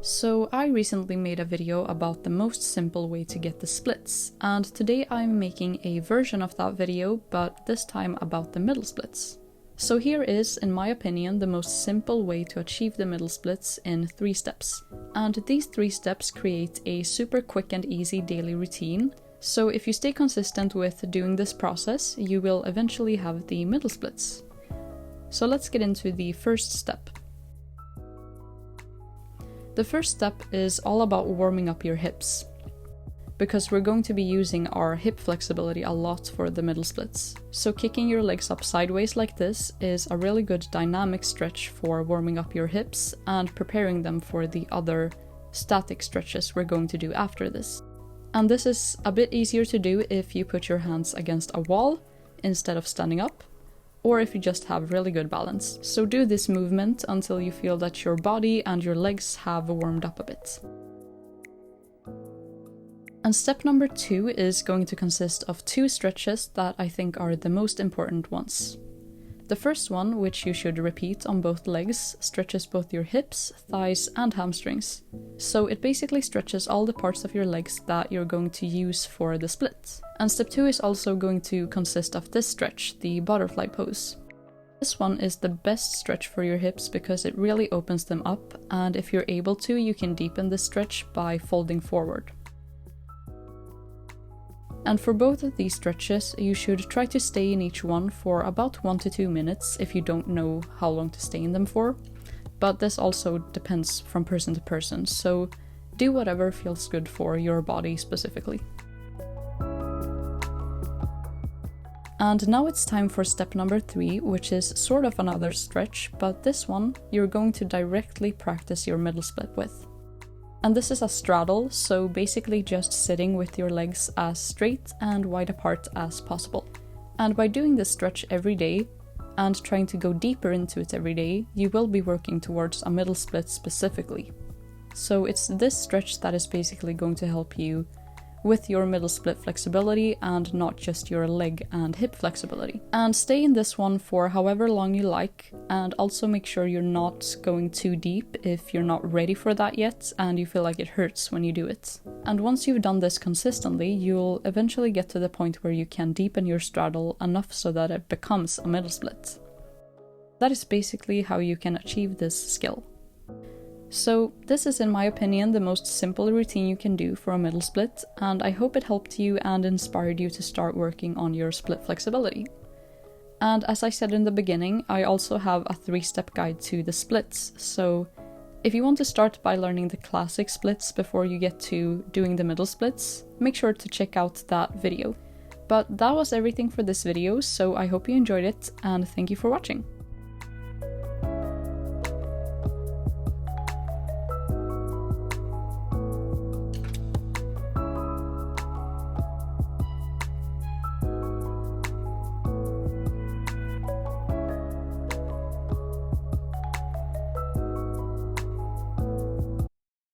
So I recently made a video about the most simple way to get the splits, and today I'm making a version of that video, but this time about the middle splits. So here is, in my opinion, the most simple way to achieve the middle splits in 3 steps. And these 3 steps create a super quick and easy daily routine, so if you stay consistent with doing this process, you will eventually have the middle splits. So let's get into the first step. The first step is all about warming up your hips, because we're going to be using our hip flexibility a lot for the middle splits. So kicking your legs up sideways like this is a really good dynamic stretch for warming up your hips and preparing them for the other static stretches we're going to do after this. And this is a bit easier to do if you put your hands against a wall instead of standing up, or if you just have really good balance. So do this movement until you feel that your body and your legs have warmed up a bit. And step number 2 is going to consist of 2 stretches that I think are the most important ones. The first one, which you should repeat on both legs, stretches both your hips, thighs and hamstrings. So it basically stretches all the parts of your legs that you're going to use for the split. And step 2 is also going to consist of this stretch, the butterfly pose. This one is the best stretch for your hips because it really opens them up, and if you're able to, you can deepen this stretch by folding forward. And for both of these stretches, you should try to stay in each one for about 1 to 2 minutes if you don't know how long to stay in them for. But this also depends from person to person, so do whatever feels good for your body specifically. And now it's time for step number 3, which is sort of another stretch, but this one you're going to directly practice your middle split with. And this is a straddle, so basically just sitting with your legs as straight and wide apart as possible. And by doing this stretch every day, and trying to go deeper into it every day, you will be working towards a middle split specifically. So it's this stretch that is basically going to help you with your middle split flexibility and not just your leg and hip flexibility. And stay in this one for however long you like, and also make sure you're not going too deep if you're not ready for that yet and you feel like it hurts when you do it. And once you've done this consistently, you'll eventually get to the point where you can deepen your straddle enough so that it becomes a middle split. That is basically how you can achieve this skill. So this is, in my opinion, the most simple routine you can do for a middle split, and I hope it helped you and inspired you to start working on your split flexibility. And as I said in the beginning, I also have a 3-step guide to the splits, so if you want to start by learning the classic splits before you get to doing the middle splits, make sure to check out that video. But that was everything for this video, so I hope you enjoyed it, and thank you for watching.